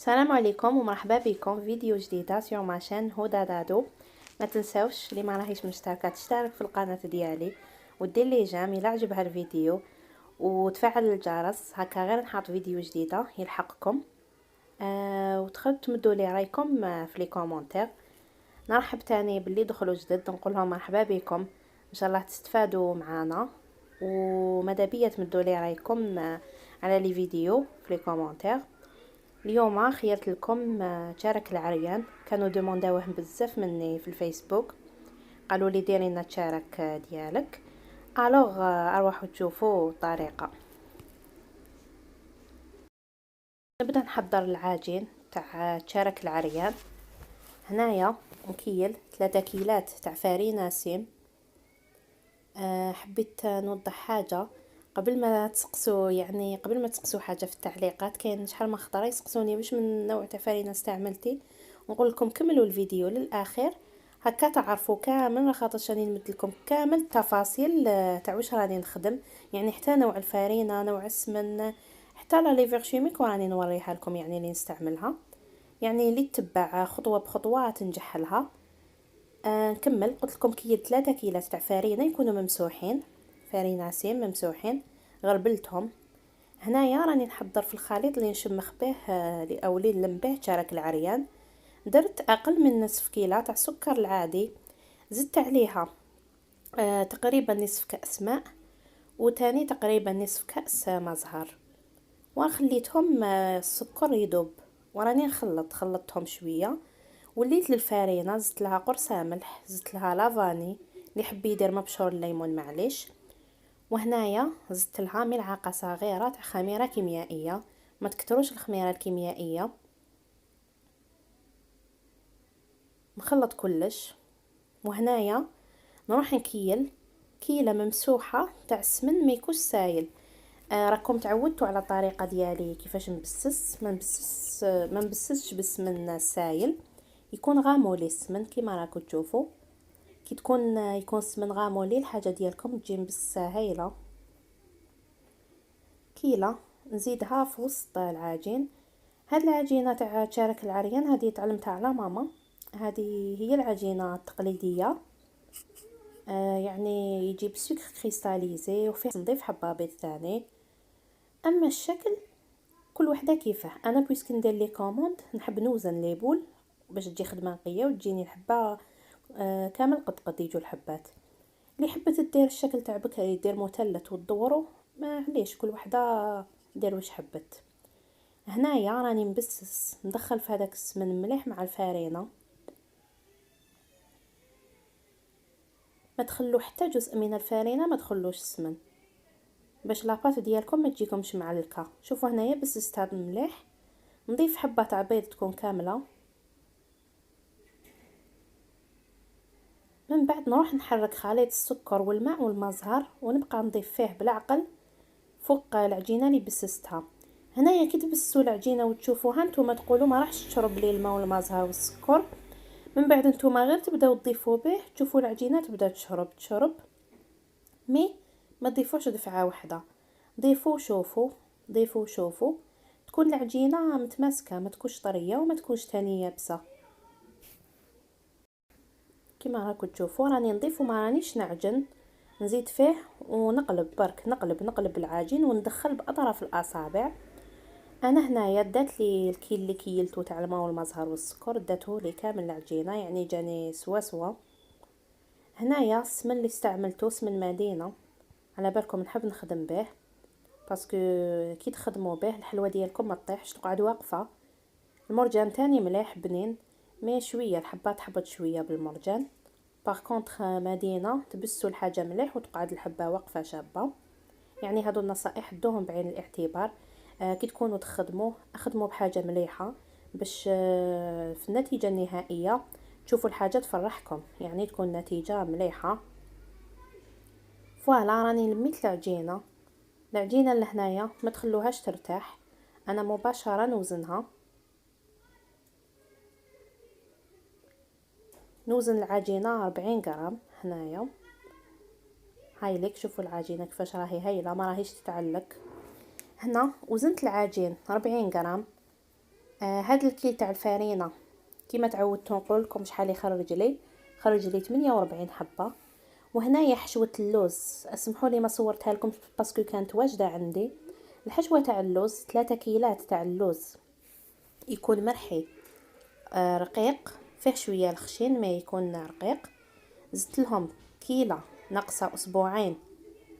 السلام عليكم ومرحبا بكم في فيديو جديده سيغ ماشين هدى دادو. ما تنساوش اللي ما راهيش مشتركه تشترك في القناه ديالي ودير لي جيم الا عجبها الفيديو وتفعل الجرس هكا غير نحط فيديو جديده يلحقكم. وتقدروا تمدوا لي رايكم في لي كومونتير. نرحب تاني باللي دخلوا جدد نقول لهم مرحبا بكم، ان شاء الله تستفادوا معنا. وماذا بيا تمدوا لي رايكم على لي فيديو في لي كومونتير. اليوم خيرت لكم تشارك العريان، كانوا دومونداوه بزاف مني في الفيسبوك، قالوا لي ديري لنا تشارك ديالك. الوغ اروحوا تشوفوا الطريقه. نبدا نحضر العجين تاع تشارك العريان. هنايا نكيل 3 كيلات تاع فرينه سيم. حبيت نوضح حاجه قبل ما تسقسوا، يعني قبل ما تسقسوا حاجه في التعليقات كاين شحال من خطره يسقسوني واش من نوع تاع فرينه استعملتي، نقول لكم كملوا الفيديو للاخر هكا تعرفوا كامل، خاطرش راني نمد لكم كامل التفاصيل تاع واش راني نخدم، يعني حتى نوع الفرينه، نوع السمن، حتى لا ليفر شيميك وراني نوريها لكم، يعني اللي نستعملها، يعني اللي تتبع خطوه بخطوه تنجح لها. نكمل. قلت لكم كيل 3 كيلات تاع فرينه يكونوا ممسوحين، فرينه سيم ممسوحين، غربلتهم. هنايا راني نحضر في الخليط اللي نشمخ به او اللي نلم به تشارك العريان. درت اقل من نصف كيلو تاع السكر العادي، زدت عليها تقريبا نصف كاس ماء، وتاني تقريبا نصف كاس ماء زهر، وخليتهم السكر يذوب، وراني خلطتهم شويه. وليت للفارينه زدت لها قرصه ملح، زدت لها لافاني، اللي يحب يدير مبشور الليمون معليش. وهنايا زدت لها ملعقه صغيره تاع خميره كيميائيه، ما تكتروش الخميره الكيميائيه. نخلط كلش. وهنايا نروح نكيل كيله ممسوحه تاع السمن ما يكونش سايل. راكم تعودتوا على الطريقه ديالي كيفاش ما نبسسش بالسمن السايل، يكون غامولي السمن كيما راكم تشوفوا. كي يكون السمن غامولي الحاجه ديالكم تجي مبسه هايله. كيله نزيدها في وسط العجين. هاد العجينه تاع تشارك العريان هذه تعلمتها على ماما، هذه هي العجينه التقليديه. يعني يجيب سكر كريستاليزي وفيه نضيف حبه بيض ثاني. اما الشكل كل وحده كيفاه. انا بويسك ندير لي كوموند نحب نوزن لي بول باش تجي خدمه نقيه وتجيني الحبه كامل قد يجوا الحبات. اللي حبت دير الشكل تاع بكري يدير مثلث وتدورو، ما عليش، كل وحده دير واش حبت. هنايا راني مبسس ندخل في هذاك السمن مليح مع الفارينه، ما تخلو حتى جزء من الفارينه، ما تخلوش السمن باش لاباط ديالكم ما تجيكمش معلكه. شوفوا هنايا بسست هذا مليح. نضيف حبه تاع بيض تكون كامله. من بعد نروح نحرك خليط السكر والماء والماء زهر، ونبقى نضيف فيه بالعقل فوق العجينه اللي بسستها. هنايا كي تبسوا العجينه وتشوفوها نتوما تقولوا ما راحش تشرب لي الماء والماء زهر والسكر، من بعد نتوما غير تبداو تضيفوا به تشوفوا العجينه تبدا تشرب مي ما تضيفوش دفعه واحده، ضيفوا شوفوا، ضيفوا شوفوا، تكون العجينه متماسكه، ما تكونش طريه وما تكونش ثاني يابسه. كما راكم تشوفوا راني نضيف وما رانيش نعجن، نزيد فيه ونقلب برك، نقلب العجين وندخل باطراف الاصابع. انا هنايا دات لي الكيل اللي كيلتو تاع الماء والمزهر والسكر، داته لي كامل العجينه، يعني جاني سوا. هنايا السمن اللي استعملته سمن مدينه، على بالكم نحب نخدم به باسكو كي تخدموا به الحلوه ديالكم ما تطيحش تقعد واقفه. المرجان تاني مليح بنين، مي شويه الحبات تحبط شويه بالمرجان. باغ كونطخ مدينه تبسوا الحاجه مليح وتقعد الحبه واقفه شابه. يعني هادو النصائح دوهم بعين الاعتبار. كي تكونوا خدموا بحاجه مليحه باش في النتيجه النهائيه تشوفوا الحاجه تفرحكم، يعني تكون نتيجه مليحه. فوالا راني لميت العجينه اللي هنايا ما تخلوهاش ترتاح، انا مباشره نوزن العجينه 40 غرام. هنايا هاي ليك، شوفوا العجينه كيفاش راهي هايله، ما راهيش تتعلق. هنا وزنت العجين 40 غرام. هاد الكيل تاع الفارينه كيما تعودت نقول لكم شحال خرج لي 48 حبه. وهنايا حشوه اللوز، اسمحوا لي ما صورتها لكم باسكو كانت واجده عندي. الحشوه تاع اللوز 3 كيلات تاع اللوز، يكون مرحي رقيق، فيه شويه الخشين ما يكون رقيق. زدت لهم كيله ناقصه اسبوعين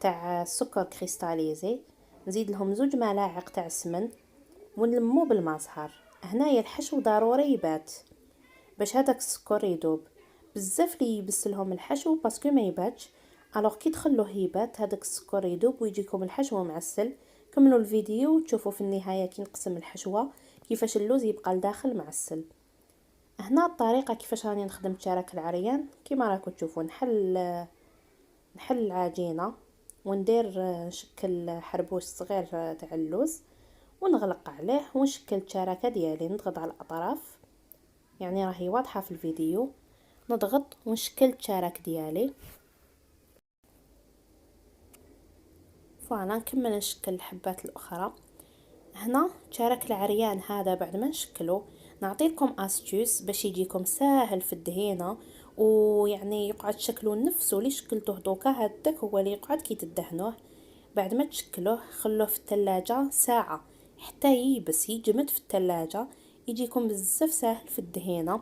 تاع السكر كريستاليزي، نزيد لهم 2 ملاعق تاع السمن ونلمو بالمصهر. هنايا الحشو ضروري يبات باش هذاك السكر يذوب. بزاف لي يبس لهم الحشو باسكو ما يباتش، الوغ كي تخلوه يبات هذاك السكر يذوب ويجيكم الحشو معسل. كملوا الفيديو وتشوفوا في النهايه كي نقسم الحشوه كيفاش اللوز يبقى لداخل معسل. هنا الطريقه كيفاش راني نخدم شارك العريان كيما راكم تشوفوا. نحل العجينه وندير نشكل حربوش صغير تاع اللوز ونغلق عليه ونشكل الشراكه ديالي، نضغط على الاطراف يعني راهي واضحه في الفيديو. نضغط ونشكل الشراك ديالي. فوالا نكمل نشكل الحبات الاخرى. هنا شارك العريان هذا بعد ما نشكله نعطيكم استيوس باش يجيكم ساهل في الدهينه، ويعني يقعد شكله نفسه اللي شكلته دوكا هذاك هو اللي يقعد كي تدهنوه. بعد ما تشكلوه خلوه في الثلاجة ساعة حتى ييبس يجمد في الثلاجة، يجيكم بزاف ساهل في الدهينة.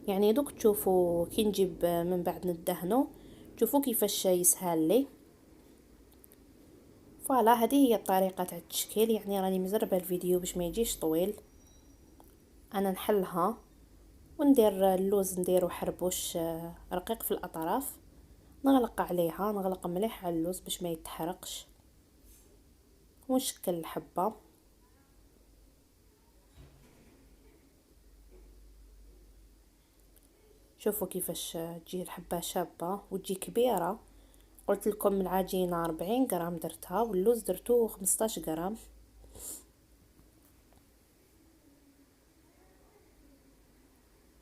يعني دوك تشوفوا كي نجيب من بعد ندهنه تشوفوا كيفاش يسهل لي. فوالا هذه هي الطريقة تاع التشكيل، يعني راني مزربه الفيديو باش ما يجيش طويل. انا نحلها وندير اللوز نديرو حربوش رقيق في الاطراف، نغلق عليها نغلق مليح على اللوز باش ما يتحرقش ونشكل الحبه. شوفوا كيفاش تجي الحبه شابه وتجي كبيره. قلت لكم العجينه 40 غرام درتها واللوز درتو 15 غرام.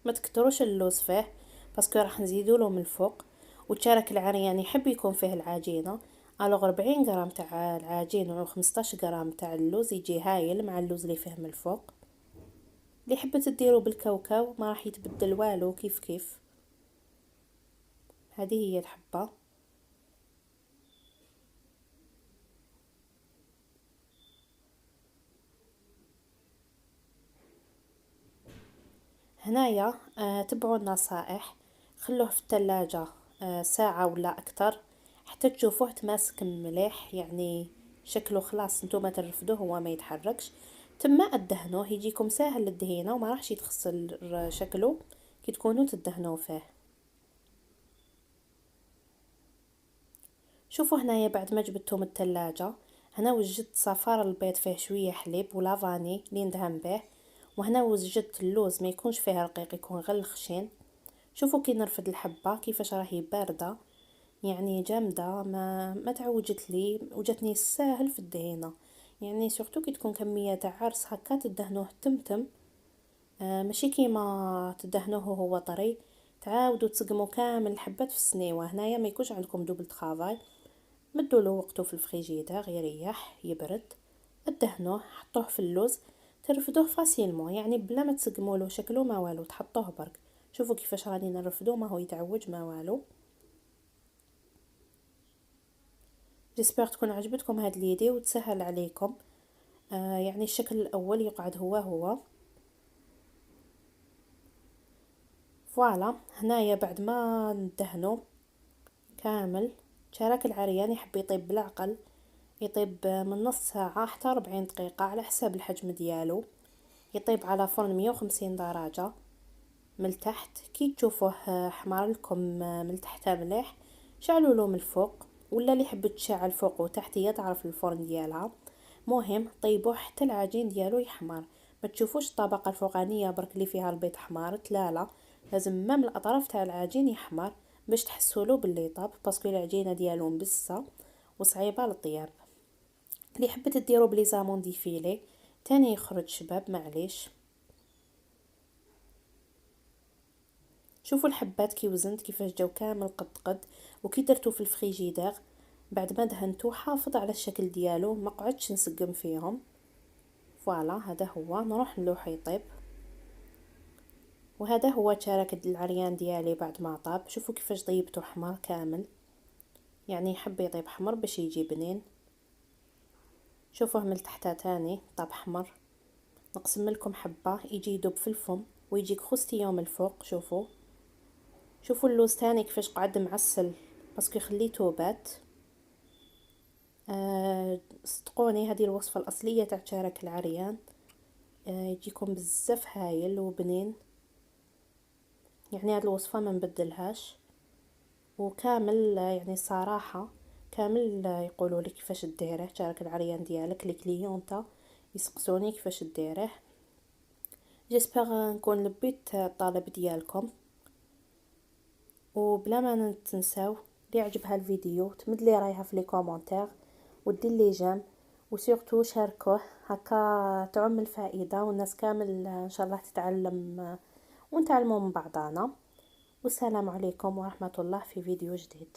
ما تكتروش اللوز فيه باسكو راح نزيدو له من الفوق. وتشارك العريان يحب يكون فيه العجينه، الوغ 40 غرام تاع العجين و15 غرام تاع اللوز يجي هايل مع اللوز اللي فيه من الفوق. اللي حبت ديرو بالكاوكاو ما راح يتبدل والو، كيف كيف. هذه هي الحبه. هنايا تبعوا النصائح، خلوه في الثلاجة ساعة ولا أكتر حتى تشوفوه تماسك مليح، يعني شكله خلاص نتوما ترفدوه هو ما يتحركش. تما ادهنوه يجيكم ساهل للدهينة وما راحش يتخسل شكله كي تكونوا تدهنوه فيه. شوفوا هنايا بعد ما جبتهم من الثلاجة، هنا وجدت صفار البيض فيه شوية حليب ولافاني اللي ندهن به، وهنا وجدت اللوز ما يكونش فيه رقيق يكون غير الخشين. شوفوا كي نرفد الحبه كيفاش راهي بارده يعني جامده، ما تعوجت لي وجاتني ساهل في الدهينه. يعني سورتو كي تكون كميه تاع عرس هكا تدهنوه تمتم، ماشي كيما تدهنوه هو طري تعاودوا تسقموا كامل الحبات في السنيوه. هنايا ما يكونش عندكم دوبل طرافاي، مدوا له وقته في الفريجيدار يريح يبرد، ادهنوه حطوه في اللوز ترفدوه فاسيلمون يعني بلا ما تسقموا له شكله ما والو، تحطوه برك. شوفوا كيفاش راني نرفدو ما هو يتعوج ما والو. جيسبر تكون عجبتكم هاد ليدي وتسهل عليكم. يعني الشكل الاول يقعد هو. فوالا هنايا بعد ما ندهنو كامل شارك العريان يحب يطيب بالعقل يطيب من نص ساعة حتى 40 دقيقة على حساب الحجم ديالو. يطيب على فرن 150 درجة من التحت. كي تشوفوه حمار لكم من التحت مليح شعلوا له من الفوق، ولا اللي حبت تشعل فوق وتحت هي تعرف الفرن ديالها. مهم طيبوه حتى العجين ديالو يحمر، ما تشوفوش الطبقه الفوقانيه برك اللي فيها البيض حمارت، لا لازم ما من الاطراف تاع العجين يحمر باش تحسوا له باللي طاب، باسكو العجينه ديالو مبسه وصعيبه للطياب. اللي حبت ديرو بلي زامون دي فيلي تاني يخرج شباب معليش. شوفوا الحبات كي وزنت كيفاش جاو كامل قد وكي درتو في الفريجيدار بعد ما دهنتو حافظ على الشكل ديالو ما قعدتش نسقم فيهم. فوالا هذا هو. نروح نلوحه يطيب. وهذا هو تشارك العريان ديالي بعد ما طاب. شوفوا كيفاش طيبته حمر كامل، يعني حب يطيب حمر باش يجي بنين. شوفوه من تحت تاني طاب حمر. نقسم لكم حبه يجي يدوب في الفم ويجيك خستيوم الفوق. شوفوا اللوز تاني كيفاش قعد معسل باسكو خليته بات. صدقوني هذه الوصفه الاصليه تاع تشارك العريان. يجيكم بزاف هايل وبنين، يعني هذه الوصفه ما نبدلهاش. وكامل يعني صراحه كامل يقولوا لي كيفاش ديره تشارك العريان ديالك. لي كليونطا يسقسوني كيفاش ديره. جيسبر نكون لبيت الطلب ديالكم. وبلا ما تنساو اللي عجبها الفيديو تمد لي رايها في لي كومونتير ودير لي جيم، وسورتو شاركوه هكا تعم الفائده والناس كامل ان شاء الله تتعلم ونتعلموا من بعضنا. والسلام عليكم ورحمه الله في فيديو جديد.